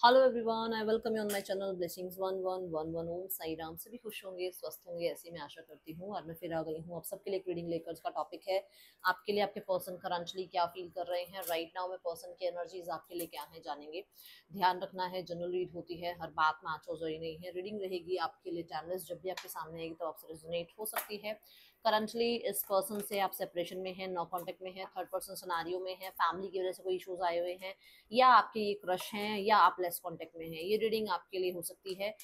Hello everyone, I welcome you on my channel blessings 1111 ओम साई राम। सभी खुश होंगे, स्वस्थ होंगे, ऐसी मैं आशा करती हूँ। और मैं फिर आ गई हूँ आप सबके लिए एक रीडिंग लेकर। इसका टॉपिक है आपके लिए आपके पर्सन करंटली क्या फील कर रहे हैं राइट नाउ में। पर्सन की एनर्जीज आपके लिए क्या है जानेंगे। ध्यान रखना है, जनरल रीड होती है, हर बात में आंचो जोई नहीं है। रीडिंग रहेगी आपके लिए टाइमलेस, जब भी आपके सामने आएगी तो आपसे रेजोनेट हो सकती है। करंटली इस पर्सन से आप सेपरेशन में है, नो कांटेक्ट में है, थर्ड पर्सन सिनेरियो में है, फैमिली की वजह से कोई इश्यूज आए हुए हैं, या आपके ये क्रश हैं, या आप लेस कांटेक्ट में हैं। ये रीडिंग आपके लिए हो सकती है।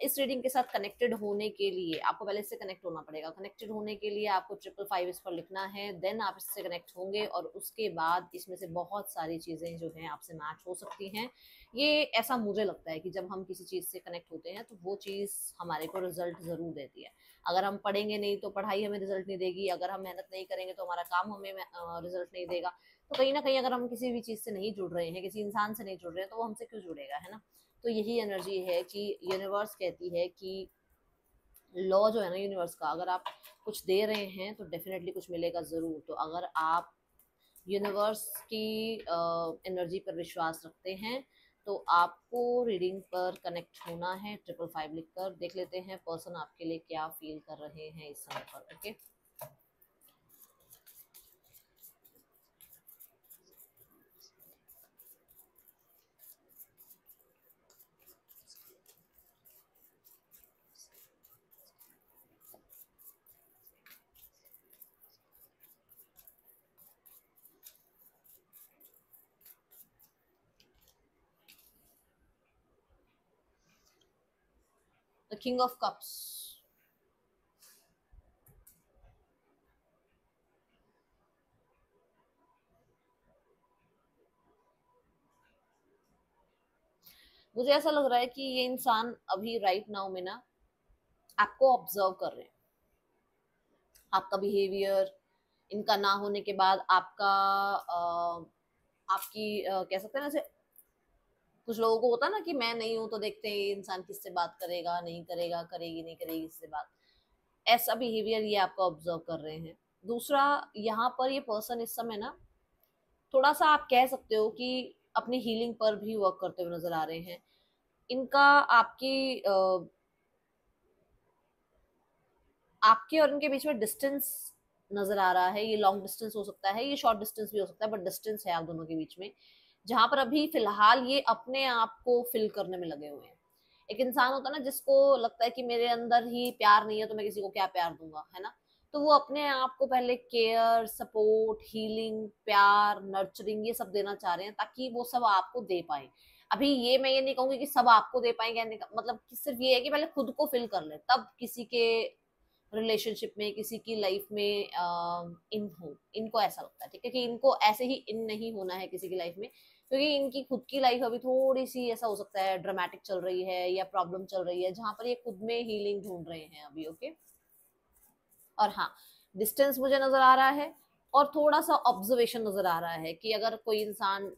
इस रीडिंग के साथ कनेक्टेड होने के लिए आपको पहले से कनेक्ट होना पड़ेगा। कनेक्टेड होने के लिए आपको 555 इस पर लिखना है, देन आप इससे कनेक्ट होंगे और उसके बाद इसमें से बहुत सारी चीजें जो हैं आपसे मैच हो सकती हैं। ये ऐसा मुझे लगता है कि जब हम किसी चीज से कनेक्ट होते हैं तो वो चीज हमारे को रिजल्ट जरूर देती है। अगर हम पढ़ेंगे नहीं तो पढ़ाई हमें रिजल्ट नहीं देगी, अगर हम मेहनत नहीं करेंगे तो हमारा काम हमें रिजल्ट नहीं देगा। तो कहीं ना कहीं अगर हम किसी भी चीज से नहीं जुड़ रहे हैं, किसी इंसान से नहीं जुड़ रहे हैं, तो वो हमसे क्यों जुड़ेगा, है ना। तो यही एनर्जी है कि यूनिवर्स कहती है कि लॉ जो है ना यूनिवर्स का, अगर आप कुछ दे रहे हैं तो डेफिनेटली कुछ मिलेगा जरूर। तो अगर आप यूनिवर्स की एनर्जी पर विश्वास रखते हैं तो आपको रीडिंग पर कनेक्ट होना है। 555 लिखकर देख लेते हैं पर्सन आपके लिए क्या फील कर रहे हैं इस समय पर। Okay, the king of cups. मुझे ऐसा लग रहा है कि ये इंसान अभी राइट नाउ में ना आपको ऑब्जर्व कर रहे हैं। आपका बिहेवियर, इनका ना होने के बाद आपका आपकी कह सकते हैं ना, जैसे कुछ लोगों को होता है ना कि मैं नहीं हूं तो देखते हैं ये इंसान किससे बात करेगा, नहीं करेगा, करेगी नहीं करेगी इससे बात। ऐसा बिहेवियर ये आपका ऑब्जर्व कर रहे हैं। दूसरा, यहाँ पर ये पर्सन इस समय ना थोड़ा सा आप कह सकते हो कि अपनी हीलिंग पर भी वर्क करते हुए नजर आ रहे हैं। इनका आपके और इनके बीच में डिस्टेंस नजर आ रहा है। ये लॉन्ग डिस्टेंस हो सकता है, ये शॉर्ट डिस्टेंस भी हो सकता है, बट डिस्टेंस है आप दोनों के बीच में, जहां पर अभी फिलहाल ये अपने आप को फिल करने में लगे हुए हैं। एक इंसान होता है ना जिसको लगता है कि मेरे अंदर ही प्यार नहीं है तो मैं किसी को क्या प्यार दूंगा, है ना। तो वो अपने आप को पहले केयर, सपोर्ट, हीलिंग, प्यार, नर्चरिंग ये सब देना चाह रहे हैं ताकि वो सब आपको दे पाए। अभी ये मैं ये नहीं कहूंगी कि सब आपको दे पाएंगे, कहने का मतलब कि सिर्फ ये है कि पहले खुद को फिल कर ले, तब किसी के रिलेशनशिप में, किसी की लाइफ में इन हो। इनको ऐसा लगता है, ठीक है, कि इनको ऐसे ही इन नहीं होना है किसी की लाइफ में, क्योंकि इनकी खुद की लाइफ अभी थोड़ी सी ऐसा हो सकता है ड्रामेटिक चल रही है या प्रॉब्लम चल रही है, जहां पर ये खुद में हीलिंग ढूंढ रहे हैं अभी। ओके, और हाँ, डिस्टेंस मुझे नजर आ रहा है और थोड़ा सा ऑब्जर्वेशन नजर आ रहा है कि अगर कोई इंसान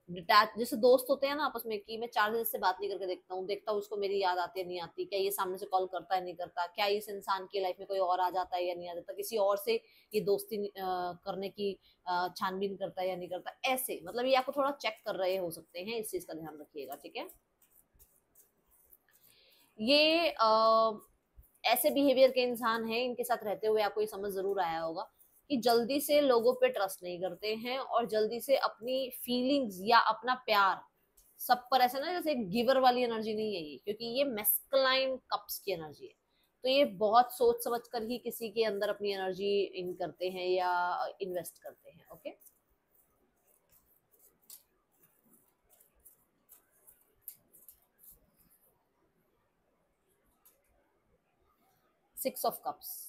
डिटैच, जैसे दोस्त होते हैं ना आपस में, कि मैं 4 दिन से बात नहीं करके देखता हूँ उसको मेरी याद आती है नहीं आती, क्या ये सामने से कॉल करता है नहीं करता, क्या इस इंसान की लाइफ में कोई और आ जाता है या नहीं आ जाता, किसी और से ये दोस्ती करने की छानबीन करता है या नहीं करता। ऐसे मतलब ये आपको थोड़ा चेक कर रहे हो सकते हैं, इस चीज का ध्यान रखिएगा, ठीक है। ये ऐसे बिहेवियर के इंसान हैं, इनके साथ रहते हुए आपको ये समझ जरूर आया होगा कि जल्दी से लोगों पे ट्रस्ट नहीं करते हैं और जल्दी से अपनी फीलिंग्स या अपना प्यार सब पर ऐसे ना, जैसे गिवर वाली एनर्जी नहीं है ये, क्योंकि ये मेस्कलाइन कप्स की एनर्जी है। तो ये बहुत सोच समझ कर ही किसी के अंदर अपनी एनर्जी इन करते हैं या इन्वेस्ट करते हैं। Okay, 6 of cups.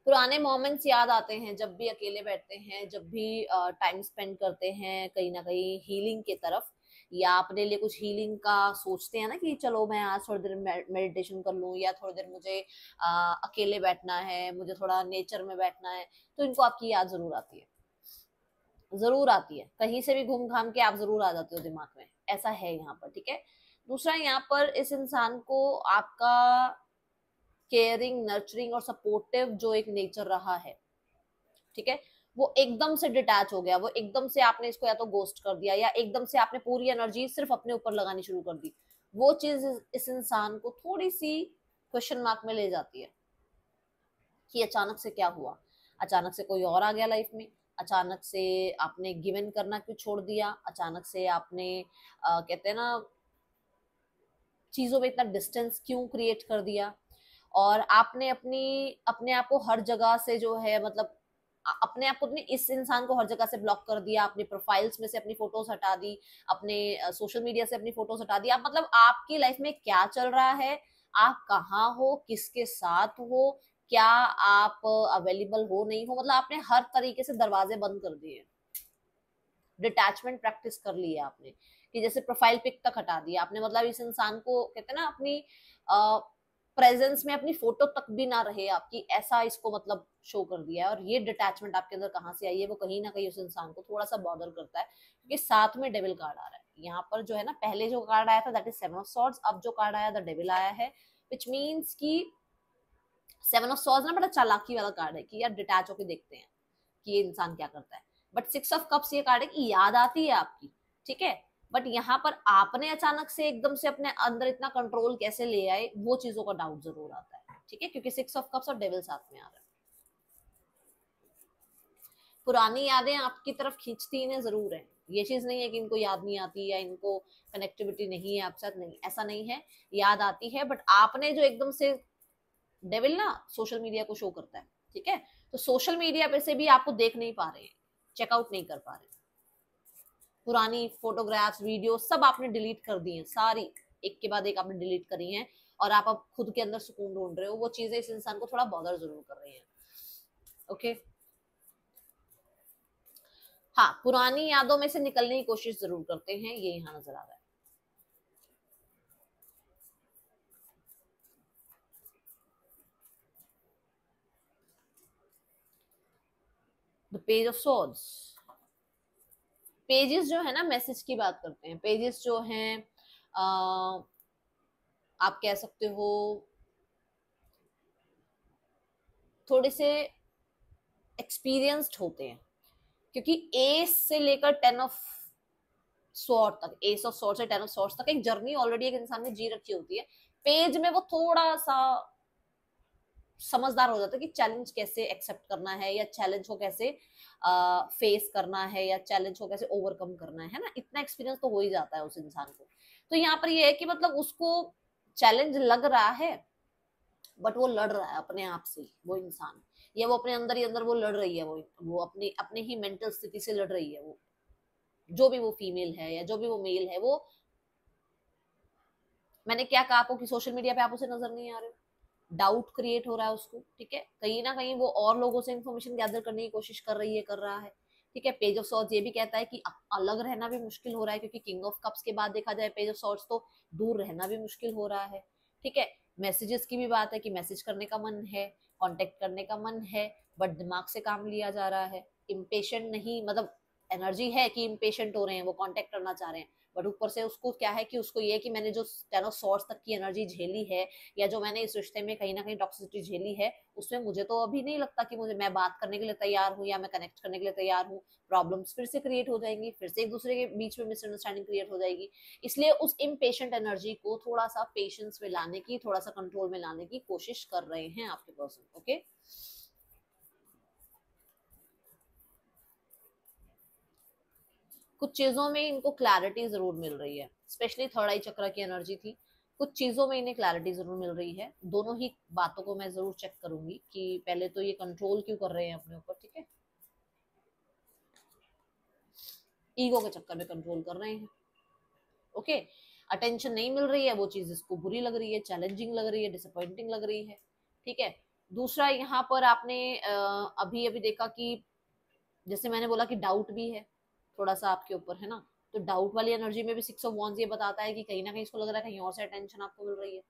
पुराने मोमेंट्स याद आते हैं जब भी अकेले बैठते हैं, जब भी टाइम स्पेंड करते हैं कहीं ना कहीं हीलिंग की तरफ, या अपने लिए कुछ हीलिंग का सोचते हैं ना कि चलो मैं आज थोड़ी देर मेडिटेशन कर लूं, या थोड़ी देर मुझे अकेले बैठना है, मुझे थोड़ा नेचर में बैठना है। तो इनको आपकी याद जरूर आती है, जरूर आती है, कहीं से भी घूम घाम के आप जरूर आ जाते हो दिमाग में। ऐसा है यहाँ पर, ठीक है। दूसरा, यहाँ पर इस इंसान को आपका केयरिंग, नर्चरिंग और सपोर्टिव जो एक नेचर रहा है ठीक है, वो एकदम से डिटैच हो गया, वो एकदम से आपने इसको या तो गोस्ट कर दिया या एकदम से आपने पूरी एनर्जी सिर्फ अपने ऊपर लगानी शुरू कर दी, वो चीज इस इंसान को थोड़ी सी क्वेश्चन मार्क में ले जाती है कि अचानक से क्या हुआ, अचानक से कोई और आ गया लाइफ में, अचानक से आपने गिवन करना क्यों छोड़ दिया, अचानक से आपने कहते हैं ना चीजों में इतना डिस्टेंस क्यों क्रिएट कर दिया, और आपने अपने आप को हर जगह से जो है मतलब अपने आप को अपने इस इंसान को हर जगह से ब्लॉक कर दिया, अपनी प्रोफाइल्स में से अपनी फोटोज हटा दी, अपने सोशल मीडिया से अपनी फोटोज हटा दी, आप मतलब आपकी लाइफ में क्या चल रहा है, आप कहाँ हो, किसके साथ हो, क्या आप अवेलेबल हो नहीं हो, मतलब आपने हर तरीके से दरवाजे बंद कर दिए, डिटैचमेंट प्रैक्टिस कर ली है आपने, कि जैसे प्रोफाइल पिक तक हटा दिया आपने, मतलब इस इंसान को कहते हैं ना अपनी प्रेजेंस में अपनी फोटो तक भी ना रहे आपकी, ऐसा इसको मतलब शो कर दिया है। और ये डिटैचमेंट आपके अंदर कहाँ से आई है, वो कहीं ना कहीं उस इंसान को थोड़ा सा बॉदर करता है, क्योंकि साथ में डेविल कार्ड आ रहा है यहाँ पर जो है ना, पहले जो कार्ड आया था that is seven of swords, अब जो कार्ड आया द डेविल आया है, विच मीन्स की सेवन ऑफ सॉर्ड्स ना बड़ा चालाकी वाला कार्ड है कि यार डिटैच होकर देखते हैं कि ये इंसान क्या करता है, बट सिक्स ऑफ कप्स ये कार्ड है कि याद आती है आपकी, ठीक है, बट यहाँ पर आपने अचानक से एकदम से अपने अंदर इतना कंट्रोल कैसे ले आए, वो चीजों का डाउट जरूर आता है, ठीक है, क्योंकि सिक्स ऑफ कप्स और डेविल साथ में आ रहा है। पुरानी यादें आपकी तरफ खींचती इन्हें जरूर है, ये चीज नहीं है कि इनको याद नहीं आती या इनको कनेक्टिविटी नहीं है आपके साथ, नहीं, ऐसा नहीं है, याद आती है, बट आपने जो एकदम से डेविल ना सोशल मीडिया को शो करता है, ठीक है, तो सोशल मीडिया पे से भी आपको देख नहीं पा रहे हैं, चेकआउट नहीं कर पा रहे, पुरानी फोटोग्राफ्स वीडियो सब आपने डिलीट कर दी हैं, सारी एक के बाद एक आपने डिलीट करी हैं, और आप अब खुद के अंदर सुकून ढूंढ रहे हो, वो चीजें इस इंसान को थोड़ा बॉदर जरूर कर रही हैं, ओके। हाँ, पुरानी यादों में से निकलने की कोशिश जरूर करते हैं, ये यहाँ नजर आ रहा है। The page of swords, pages जो है ना मैसेज की बात करते हैं, पेजेस जो हैं आप कह सकते हो थोड़े से एक्सपीरियंस्ड होते हैं, क्योंकि एस से लेकर टेन ऑफ स्वॉर्ड तक, एस ऑफ स्वॉर्ड से टेन ऑफ स्वॉर्ड तक एक जर्नी ऑलरेडी एक इंसान ने जी रखी होती है, पेज में वो थोड़ा सा समझदार हो जाता है कि चैलेंज कैसे एक्सेप्ट करना है, या चैलेंज को कैसे फेस करना है, या चैलेंज को कैसे ओवरकम करना है ना, इतना एक्सपीरियंस तो हो ही जाता है उस इंसान को। तो यहाँ पर ये है कि मतलब उसको चैलेंज लग रहा है, बट वो लड़ रहा है अपने आप से, वो इंसान, या वो अपने अंदर ही अंदर वो लड़ रही है, वो अपनी अपने ही मेंटल स्थिति से लड़ रही है, वो जो भी वो फीमेल है या जो भी वो मेल है, वो मैंने क्या कहा आपको कि सोशल मीडिया पे आप उसे नजर नहीं आ रहे, डाउट क्रिएट हो रहा है उसको, ठीक है, कहीं ना कहीं वो और लोगों से इंफॉर्मेशन गैदर करने की कोशिश कर रही है, कर रहा है, ठीक है। पेज ऑफ सॉर्ड्स ये भी कहता है कि अलग रहना भी मुश्किल हो रहा है, क्योंकि किंग ऑफ कप्स के बाद देखा जाए पेज ऑफ सॉर्ड्स, तो दूर रहना भी मुश्किल हो रहा है, ठीक है। मैसेजेस की भी बात है कि मैसेज करने का मन है, कांटेक्ट करने का मन है, बट दिमाग से काम लिया जा रहा है, इम्पेशेंट नहीं, मतलब एनर्जी है कि इम्पेशेंट हो रहे हैं, वो कांटेक्ट करना चाह रहे हैं, बट ऊपर से उसको क्या है कि उसको ये है कि मैंने जो टेन ऑफ सॉर्ड्स तक की एनर्जी झेली है, या जो मैंने इस रिश्ते में कहीं ना कहीं टॉक्सिसिटी झेली है, उसमें मुझे तो अभी नहीं लगता कि मुझे मैं बात करने के लिए तैयार हूँ या मैं कनेक्ट करने के लिए तैयार हूँ, प्रॉब्लम्स फिर से क्रिएट हो जाएंगी, फिर से एक दूसरे के बीच में मिसअंडरस्टैंडिंग क्रिएट हो जाएगी, इसलिए उस इम्पेशेंट एनर्जी को थोड़ा सा पेशेंस में लाने की, थोड़ा सा कंट्रोल में लाने की कोशिश कर रहे हैं आपके पर्सन, ओके। कुछ चीजों में इनको क्लैरिटी जरूर मिल रही है, स्पेशली थर्ड आई चक्र की एनर्जी थी, कुछ चीजों में इन्हें क्लैरिटी जरूर मिल रही है, दोनों ही बातों को मैं जरूर चेक करूंगी कि पहले तो ये कंट्रोल क्यों कर रहे हैं अपने ऊपर, ठीक है, ईगो के चक्कर में कंट्रोल कर रहे हैं, ओके, अटेंशन नहीं मिल रही है, वो चीज इसको बुरी लग रही है, चैलेंजिंग लग रही है, डिसअपॉइंटिंग लग रही है, ठीक है। दूसरा यहाँ पर आपने अभी अभी देखा कि जैसे मैंने बोला कि डाउट भी है थोड़ा सा आपके ऊपर, है ना, तो डाउट वाली एनर्जी में भी सिक्स ऑफ वॉन्ड्स ये बताता है कि कहीं ना कहीं इसको लग रहा है कहीं और से अटेंशन आपको मिल रही है,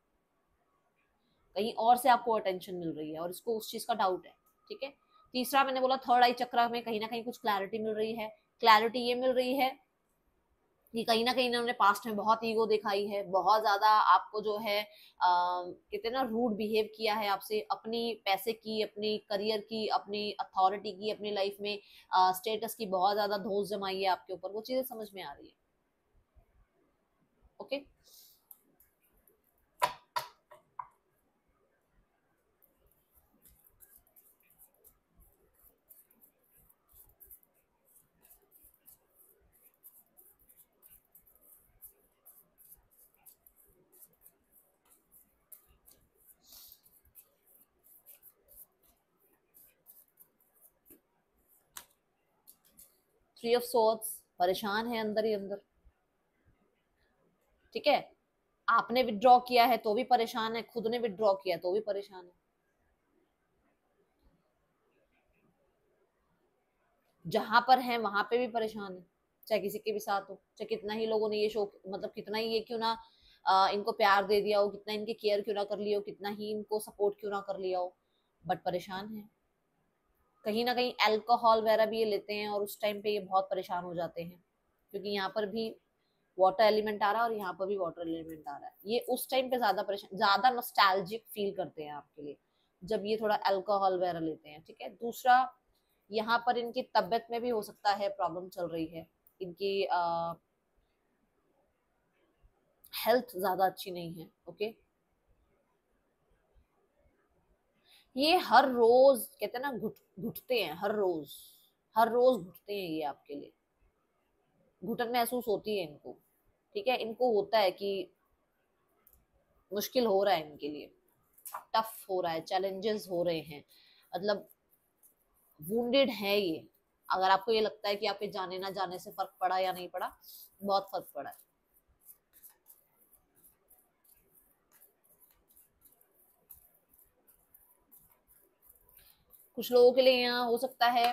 कहीं और से आपको अटेंशन मिल रही है, और इसको उस चीज का डाउट है, ठीक है। तीसरा मैंने बोला थर्ड आई चक्र में कहीं ना कहीं कुछ क्लैरिटी मिल रही है, क्लैरिटी ये मिल रही है कि कहीं ना कहीं इन्होंने पास्ट में बहुत ईगो दिखाई है, बहुत ज्यादा आपको जो है कहते हैं ना रूड बिहेव किया है आपसे, अपनी पैसे की, अपनी करियर की, अपनी अथॉरिटी की, अपनी लाइफ में स्टेटस की बहुत ज्यादा धौंस जमाई है आपके ऊपर, वो चीजें समझ में आ रही है। ओके। 3 ऑफ सोर्ड्स, परेशान है अंदर ही अंदर। ठीक है, आपने विड्रॉ किया है तो भी परेशान है, खुद ने विड्रॉ किया है तो भी परेशान है, जहां पर है वहां पे भी परेशान है, चाहे किसी के भी साथ हो, चाहे कितना ही लोगों ने ये शो मतलब कितना ही ये क्यों ना इनको प्यार दे दिया हो, कितना इनकी केयर क्यों ना कर लिया हो, कितना ही इनको सपोर्ट क्यों ना कर लिया हो, बट परेशान है। कहीं ना कहीं अल्कोहल वगैरह भी ये लेते हैं और उस टाइम पे ये बहुत परेशान हो जाते हैं, क्योंकि यहाँ पर भी वाटर एलिमेंट आ रहा है और यहाँ पर भी वाटर एलिमेंट आ रहा है, ये उस टाइम पे ज्यादा परेशान, ज्यादा नॉस्टैल्जिक फील करते हैं आपके लिए जब ये थोड़ा अल्कोहल वगैरह लेते हैं। ठीक है, दूसरा यहाँ पर इनकी तबियत में भी हो सकता है प्रॉब्लम चल रही है, इनकी हेल्थ ज्यादा अच्छी नहीं है। ओके, ये हर रोज कहते हैं ना घुटते हैं, हर रोज घुटते हैं ये आपके लिए, घुटन महसूस होती है इनको। ठीक है, इनको होता है कि मुश्किल हो रहा है इनके लिए, टफ हो रहा है, चैलेंजेस हो रहे हैं, मतलब वुंडेड है ये। अगर आपको ये लगता है कि आपके जाने ना जाने से फर्क पड़ा या नहीं पड़ा, बहुत फर्क पड़ा है। कुछ लोगों के लिए यहाँ हो सकता है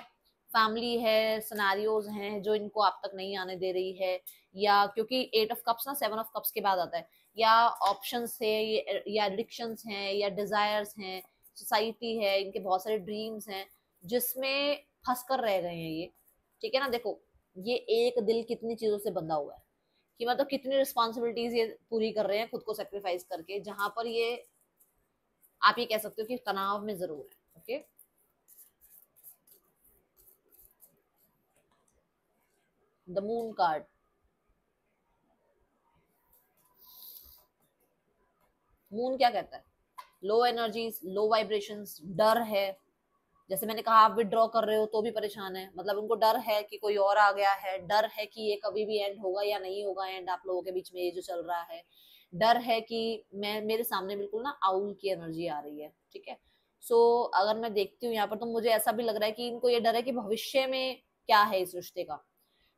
फैमिली है, सिनेरियोज हैं जो इनको आप तक नहीं आने दे रही है, या क्योंकि 8 ऑफ कप्स ना 7 ऑफ कप्स के बाद आता है, या ऑप्शंस है, या एडिक्शंस हैं, या डिजायर्स हैं, सोसाइटी है, इनके बहुत सारे ड्रीम्स हैं जिसमें फंस कर रह गए हैं ये। ठीक है ना, देखो ये एक दिल कितनी चीजों से बंधा हुआ है, कि मतलब कितनी रिस्पॉन्सिबिलिटीज ये पूरी कर रहे हैं खुद को सेक्रीफाइस करके, जहां पर ये आप ये कह सकते हो कि तनाव में जरूर है। Okay, the moon card, moon क्या कहता है, लो एनर्जीज, लो वाइब्रेशंस, डर है। जैसे मैंने कहा आप विड्रॉ कर रहे हो तो भी परेशान है, मतलब उनको डर है कि कोई और आ गया है, डर है कि ये कभी भी एंड होगा या नहीं होगा एंड आप लोगों के बीच में ये जो चल रहा है, डर है कि मैं मेरे सामने बिल्कुल ना आउल की एनर्जी आ रही है। ठीक है, सो अगर मैं देखती हूँ यहाँ पर तो मुझे ऐसा भी लग रहा है कि इनको ये डर है कि भविष्य में क्या है इस रिश्ते का,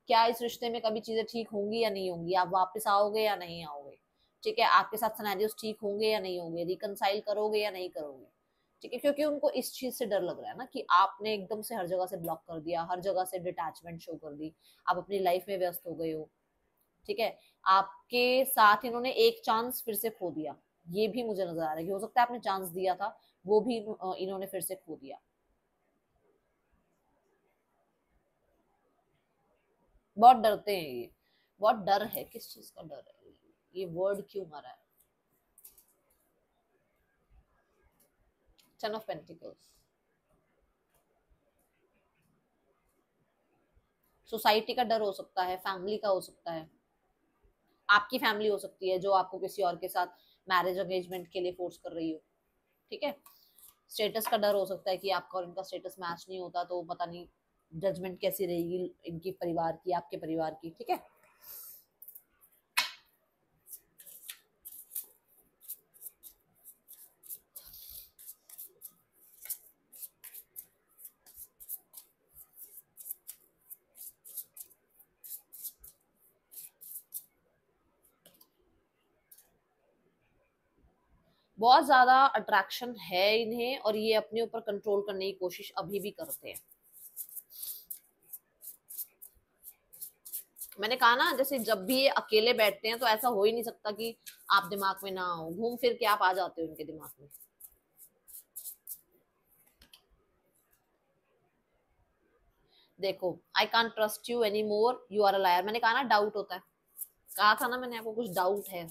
क्या इस रिश्ते में कभी चीजें ठीक होंगी या नहीं होंगी, आप वापस आओगे या नहीं आओगे। ठीक है, आपके साथ सिनेरियोस ठीक होंगे या नहीं होंगे, रिकनसाइल करोगे या नहीं करोगे। ठीक है, क्योंकि उनको इस चीज से डर लग रहा है ना कि आपने एकदम से हर जगह से ब्लॉक कर दिया, हर जगह से डिटैचमेंट शो कर दी, आप अपनी लाइफ में व्यस्त हो गए हो। ठीक है, आपके साथ इन्होंने एक चांस फिर से खो दिया, ये भी मुझे नजर आ रहा है कि हो सकता है आपने चांस दिया था, वो भी इन्होंने फिर से खो दिया। बहुत डरते हैं ये, बहुत डर है, किस चीज का डर है, ये वर्ड क्यों आ रहा है, 10 ऑफ पेंटिकल्स, सोसाइटी का डर हो सकता है, फैमिली का हो सकता है, आपकी फैमिली हो सकती है जो आपको किसी और के साथ मैरिज एंगेजमेंट के लिए फोर्स कर रही हो। ठीक है, स्टेटस का डर हो सकता है कि आपका और इनका स्टेटस मैच नहीं होता तो पता नहीं जजमेंट कैसी रहेगी इनकी परिवार की, आपके परिवार की। ठीक है, बहुत ज्यादा अट्रैक्शन है इन्हें और ये अपने ऊपर कंट्रोल करने की कोशिश अभी भी करते हैं। मैंने कहा ना, जैसे जब भी ये अकेले बैठते हैं तो ऐसा हो ही नहीं सकता कि आप दिमाग में ना हो, घूम फिर के आप आ जाते हो इनके दिमाग में। देखो, I can't trust you any more, you are a liar, मैंने कहा ना डाउट होता है, कहा था ना मैंने आपको, कुछ डाउट है।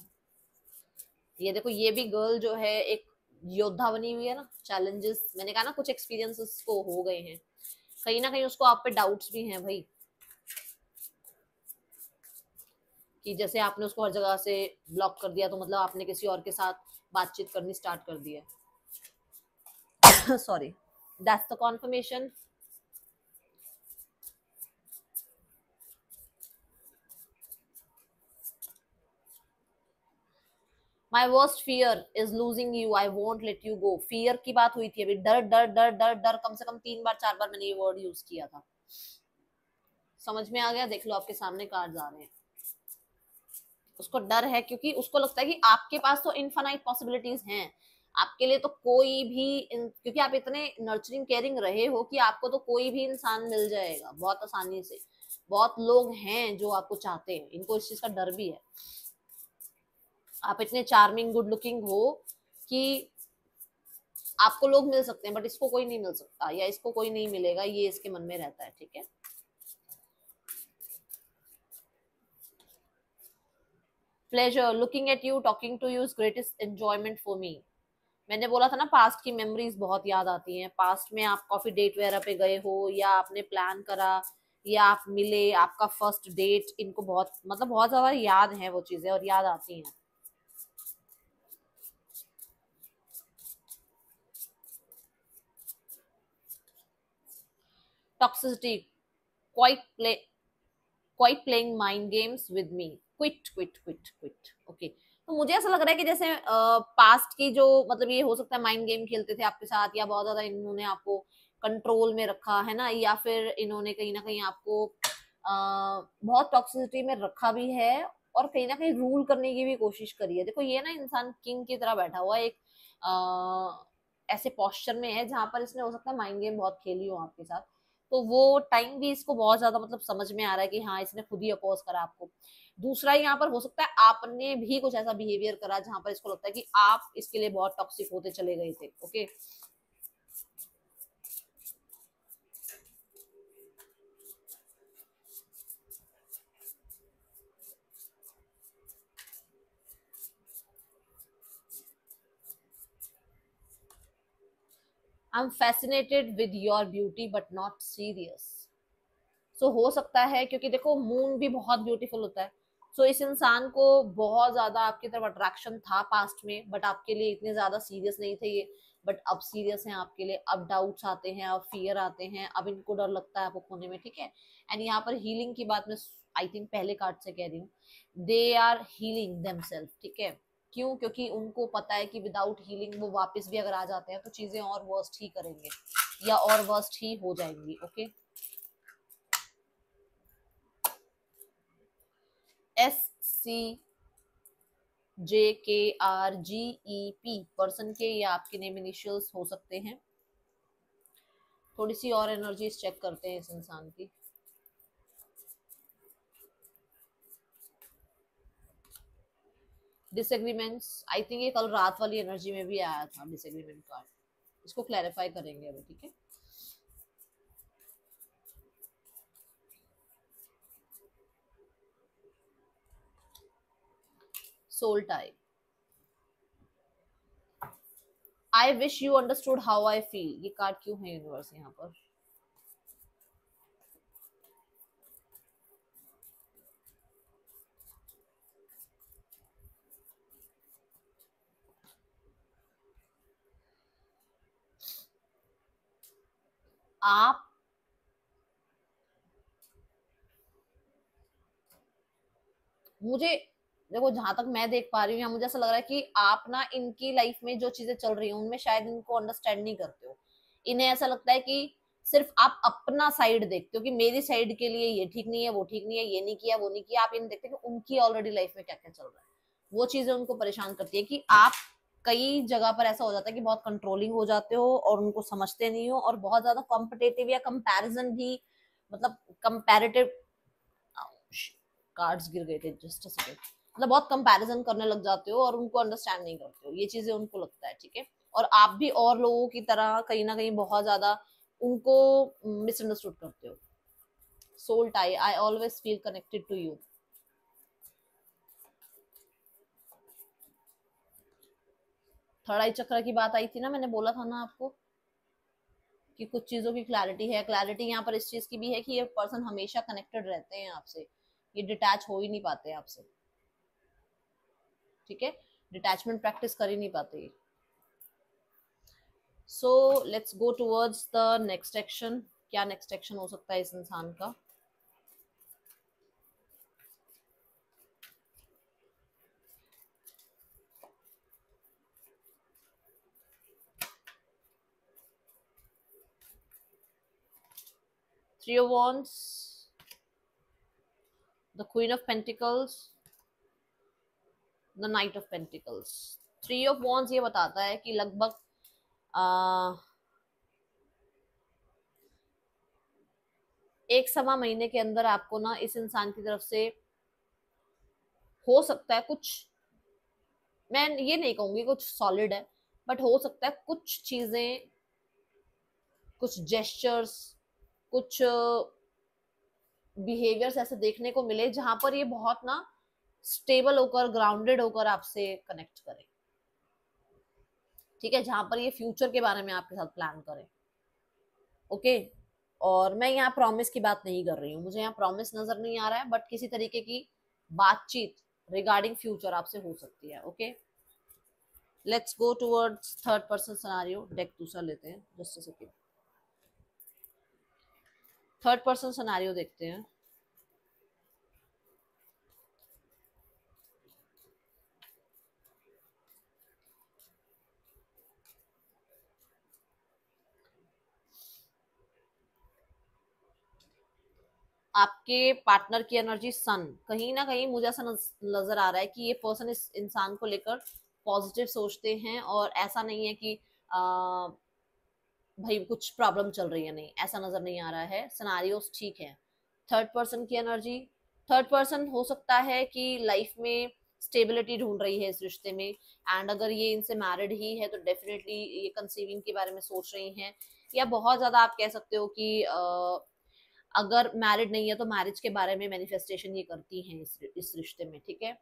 ये देखो, ये भी गर्ल जो है एक योद्धा बनी हुई है ना। चैलेंजेस, मैंने कहा ना कुछ एक्सपीरियंसेस को हो गए हैं, कहीं ना कहीं उसको आप पे डाउट्स भी हैं भाई, कि जैसे आपने उसको हर जगह से ब्लॉक कर दिया तो मतलब आपने किसी और के साथ बातचीत करनी स्टार्ट कर दी है। Sorry, that's the confirmation. My worst fear is losing you, I won't let you go. Fear की बात हुई थी अभी, डर डर डर डर डर, कम से कम 3 बार 4 बार मैंने ये वर्ड यूज किया था। समझ में आ गया? देख लो आपके सामने कार्ड्स आ रहे हैं। उसको डर है क्योंकि उसको लगता है कि आपके पास तो इनफाइनाइट पॉसिबिलिटीज हैं, आपके लिए तो कोई भी क्योंकि आप इतने नर्चरिंग केयरिंग रहे हो कि आपको तो कोई भी इंसान मिल जाएगा बहुत आसानी से। बहुत लोग हैं जो आपको चाहते हैं, इनको इस चीज का डर भी है। आप इतने चार्मिंग गुड लुकिंग हो कि आपको लोग मिल सकते हैं, बट इसको कोई नहीं मिल सकता या इसको कोई नहीं मिलेगा, ये इसके मन में रहता है। ठीक है, pleasure looking at you, talking to you is greatest enjoyment for me. मैंने बोला था ना, पास्ट की मेमोरीज बहुत याद आती हैं। पास्ट में आप कॉफी डेट वगैरह पे गए हो, या आपने प्लान करा, या आप मिले, आपका फर्स्ट डेट, इनको बहुत मतलब बहुत ज्यादा याद है वो चीजें, और याद आती हैं। Toxicity, quite play quite playing mind games with me, quit quit quit quit. Okay, तो मुझे ऐसा लग रहा है कि जैसे पास्ट की जो मतलब ये हो सकता है माइंड गेम खेलते थे आपके साथ, या बहुत ज्यादा इन्होंने आपको कंट्रोल में रखा है ना, या फिर इन्होंने कहीं ना कहीं आपको बहुत टॉक्सिसिटी में रखा भी है, और कहीं ना कहीं रूल करने की भी कोशिश करी है। देखो ये ना इंसान किंग की तरह बैठा हुआ है, एक ऐसे पोस्चर में है जहां पर इसने हो सकता है माइंड गेम बहुत खेली हो आपके साथ। तो वो टाइम भी इसको बहुत ज्यादा मतलब समझ में आ रहा है कि हाँ इसने खुद ही अपोज करा आपको। दूसरा यहाँ पर हो सकता है आपने भी कुछ ऐसा बिहेवियर करा जहां पर इसको लगता है कि आप इसके लिए बहुत टॉक्सिक होते चले गए थे। Okay, I am fascinated with your beauty but not serious. So हो सकता है क्योंकि देखो मून भी बहुत ब्यूटीफुल होता है। सो इस इंसान को बहुत ज्यादा आपकी तरफ अट्रैक्शन था पास्ट में, बट आपके लिए इतने ज्यादा सीरियस नहीं थे ये। बट अब सीरियस हैं आपके लिए, अब डाउट्स आते हैं, अब फियर आते हैं, अब इनको डर लगता है आपको खोने में। ठीक है, एंड यहाँ पर हीलिंग की बात मैं आई थिंक पहले कार्ड से कह रही हूँ, दे आर हीलिंग देमसेल्फ। ठीक है, क्यों? क्योंकि उनको पता है कि विदाउट हीलिंग वो वापस भी अगर आ जाते हैं तो चीजें और वर्स्ट ही करेंगे, या और वर्स्ट ही हो जाएंगी। ओके, SCJKRGEP पर्सन के या आपके नेम इनिशियल्स हो सकते हैं। थोड़ी सी और एनर्जीज चेक करते हैं इस इंसान की। डिसएग्रीमेंट्स, आई थिंक ये कल रात वाली एनर्जी में भी आया था डिसएग्रीमेंट कार्ड, इसको क्लैरिफाई करेंगे अभी। ठीक है, soul tie, I wish you understood how I feel. ये कार्ड क्यों है यूनिवर्स यहाँ पर? आप मुझे देखो, जहां तक मैं देख पा रही हूँ, मुझे ऐसा लग रहा है कि आप ना इनकी लाइफ में जो चीजें चल रही हैं उनमें शायद इनको अंडरस्टैंड नहीं करते हो। इन्हें ऐसा लगता है कि सिर्फ आप अपना साइड देखते हो, कि मेरी साइड के लिए ये ठीक नहीं है, वो ठीक नहीं है, ये नहीं किया, वो नहीं किया। आप ये नहीं देखते कि उनकी ऑलरेडी लाइफ में क्या क्या चल रहा है। वो चीजें उनको परेशान करती है कि आप कई जगह पर ऐसा हो जाता है कि बहुत कंट्रोलिंग हो जाते हो और उनको समझते नहीं हो, और बहुत ज्यादा कॉम्पिटेटिव या कंपैरिजन भी, मतलब कंपैरेटिव, कार्ड्स गिर गए थे जस्ट अ सेकंड, मतलब बहुत कंपैरिजन करने लग जाते हो और उनको अंडरस्टैंड नहीं करते हो, ये चीजें उनको लगता है। ठीक है, और आप भी और लोगों की तरह कहीं ना कहीं बहुत ज्यादा उनको मिसअंडरस्टूड करते हो। Soul tie, I always feel connected to you. Third eye chakra की बात आई थी ना, मैंने बोला था ना आपको कि कुछ चीजों की क्लैरिटी है। क्लैरिटी यहाँ पर इस चीज की भी है कि ये पर्सन हमेशा कनेक्टेड रहते हैं आपसे, ये डिटैच हो ही नहीं पाते आपसे, ठीक है, डिटैचमेंट प्रैक्टिस कर ही नहीं पाते। So let's go towards the next action. क्या नेक्स्ट एक्शन हो सकता है इस इंसान का? Three of wands, the queen of pentacles, the night of pentacles. Three of wands ये बताता है कि लगभग एक सवा महीने के अंदर आपको ना इस इंसान की तरफ से हो सकता है कुछ, मैं ये नहीं कहूंगी कुछ सॉलिड है, बट हो सकता है कुछ चीजें, कुछ जेस्चर्स, कुछ बिहेवियर्स ऐसे देखने को मिले जहां पर ये बहुत ना स्टेबल होकर, ग्राउंडेड होकर आपसे कनेक्ट करे, ठीक है, जहां पर ये फ्यूचर के बारे में आपके साथ प्लान करे। ओके, और मैं यहाँ प्रॉमिस की बात नहीं कर रही हूँ, मुझे यहाँ प्रॉमिस नजर नहीं आ रहा है, बट किसी तरीके की बातचीत रिगार्डिंग फ्यूचर आपसे हो सकती है। Okay, let's go towards third person scenario. Deck दूसरा लेते हैं, just a second. Third person scenario देखते हैं। आपके पार्टनर की एनर्जी सन, कहीं ना कहीं मुझे ऐसा नजर आ रहा है कि ये पर्सन इस इंसान को लेकर पॉजिटिव सोचते हैं, और ऐसा नहीं है कि भाई कुछ प्रॉब्लम चल रही है, नहीं, ऐसा नजर नहीं आ रहा है। सिनारियोस ठीक है। थर्ड पर्सन की एनर्जी, थर्ड पर्सन हो सकता है कि लाइफ में स्टेबिलिटी ढूंढ रही है इस रिश्ते में, एंड अगर ये इनसे मैरिड ही है तो डेफिनेटली ये कंसीविंग के बारे में सोच रही हैं, या बहुत ज्यादा आप कह सकते हो कि अगर मैरिड नहीं है तो मैरिज के बारे में मैनिफेस्टेशन ये करती हैं इस रिश्ते में, ठीक है।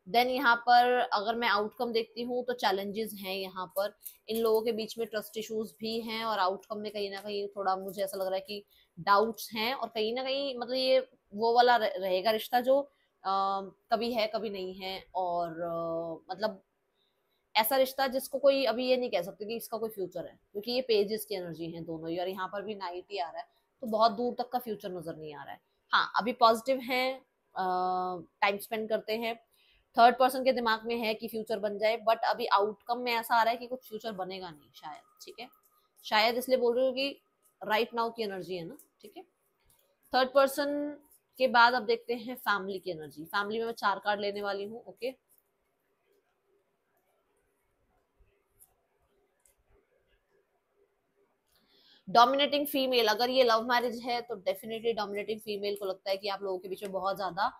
देन यहाँ पर अगर मैं आउटकम देखती हूँ तो चैलेंजेस हैं यहाँ पर, इन लोगों के बीच में ट्रस्ट इश्यूज भी हैं, और आउटकम में कहीं ना कहीं थोड़ा मुझे ऐसा लग रहा है कि डाउट्स हैं, और कहीं ना कहीं मतलब ये वो वाला रहेगा रिश्ता जो कभी है कभी नहीं है, और मतलब ऐसा रिश्ता जिसको कोई अभी ये नहीं कह सकते कि इसका कोई फ्यूचर है, क्योंकि ये पेजेस की एनर्जी है दोनों ही, और यहाँ पर भी नाइट ही आ रहा है, तो बहुत दूर तक का फ्यूचर नजर नहीं आ रहा है। हाँ, अभी पॉजिटिव है, टाइम स्पेंड करते हैं। थर्ड पर्सन के दिमाग में है कि फ्यूचर बन जाए, बट अभी आउटकम में ऐसा आ रहा है कि कुछ फ्यूचर बनेगा नहीं शायद, ठीक है, शायद इसलिए बोल रही हूँ कि राइट नाउ की एनर्जी है ना, ठीक है। थर्ड पर्सन के बाद अब देखते हैं फैमिली की एनर्जी। फैमिली में मैं 4 कार्ड लेने वाली हूँ। ओके, डोमिनेटिंग फीमेल, अगर ये लव मैरिज है तो डेफिनेटली डोमिनेटिंग फीमेल को लगता है कि आप लोगों के बीच में बहुत ज्यादा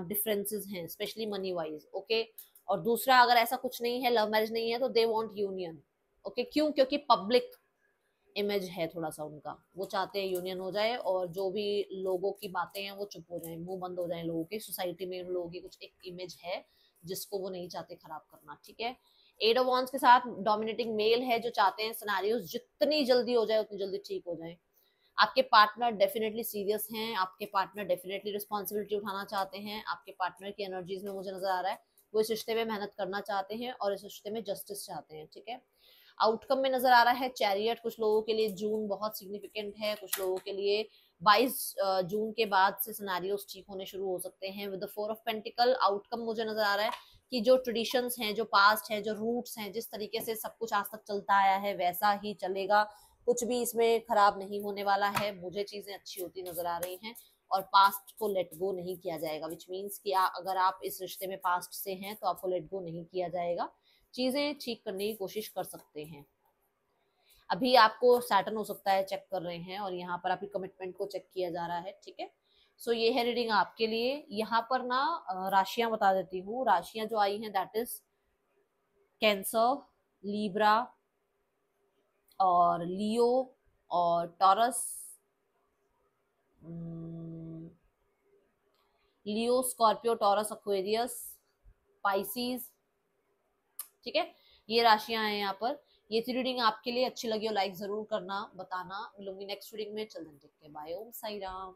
डिफरेंसेस हैं, स्पेशली मनी वाइज। ओके, और दूसरा अगर ऐसा कुछ नहीं है, लव मैरिज नहीं है, तो दे वांट यूनियन। ओके, क्यों? क्योंकि पब्लिक इमेज है थोड़ा सा उनका, वो चाहते हैं यूनियन हो जाए, और जो भी लोगों की बातें हैं वो चुप हो जाए, मुंह बंद हो जाए लोगों के। सोसाइटी में उन लोगों की कुछ एक इमेज है जिसको वो नहीं चाहते खराब करना, ठीक है। एट ऑफ वॉन्ड्स के साथ डोमिनेटिंग मेल है, जो चाहते हैं सिनेरियोस जितनी जल्दी हो जाए उतनी जल्दी ठीक हो जाए। आपके पार्टनर डेफिनेटली सीरियस हैं, आपके पार्टनर डेफिनेटली रिस्पॉन्सिबिलिटी उठाना चाहते हैं, आपके पार्टनर की एनर्जीज में मुझे नजर आ रहा है वो इस रिश्ते में मेहनत करना चाहते हैं, और इस रिश्ते में जस्टिस चाहते हैं, ठीक है। आउटकम में नजर आ रहा है चैरियट। कुछ लोगों के लिए जून बहुत सिग्निफिकेंट है, कुछ लोगों के लिए 22 जून के बाद से सिनेरियोस ठीक होने शुरू हो सकते हैं। With the 4 of pentacle, outcome मुझे नजर आ रहा है कि जो ट्रेडिशंस हैं, जो पास्ट हैं, जो रूट्स हैं, जिस तरीके से सब कुछ आज तक चलता आया है वैसा ही चलेगा, कुछ भी इसमें खराब नहीं होने वाला है। मुझे चीजें अच्छी होती नजर आ रही हैं, और पास्ट को लेट गो नहीं किया जाएगा, विच मीन्स कि अगर आप इस रिश्ते में पास्ट से हैं तो आपको लेट गो नहीं किया जाएगा, चीजें ठीक करने की कोशिश कर सकते हैं। अभी आपको सैटर्न हो सकता है चेक कर रहे हैं, और यहाँ पर आपकी कमिटमेंट को चेक किया जा रहा है, ठीक है। सो ये है रीडिंग आपके लिए। यहाँ पर ना राशियां बता देती हूँ। राशियां जो आई हैं दैट इज कैंसर, लीब्रा और लियो और टॉरस, लियो, स्कॉर्पियो, टॉरस, एक्वेरियस, पाइसीज, ठीक है। ये राशियां हैं यहाँ पर। ये थी रीडिंग, आपके लिए अच्छी लगी हो लाइक जरूर करना, बताना। मिलूंगी नेक्स्ट रीडिंग में, चल टेक के बाय, ओम साई राम।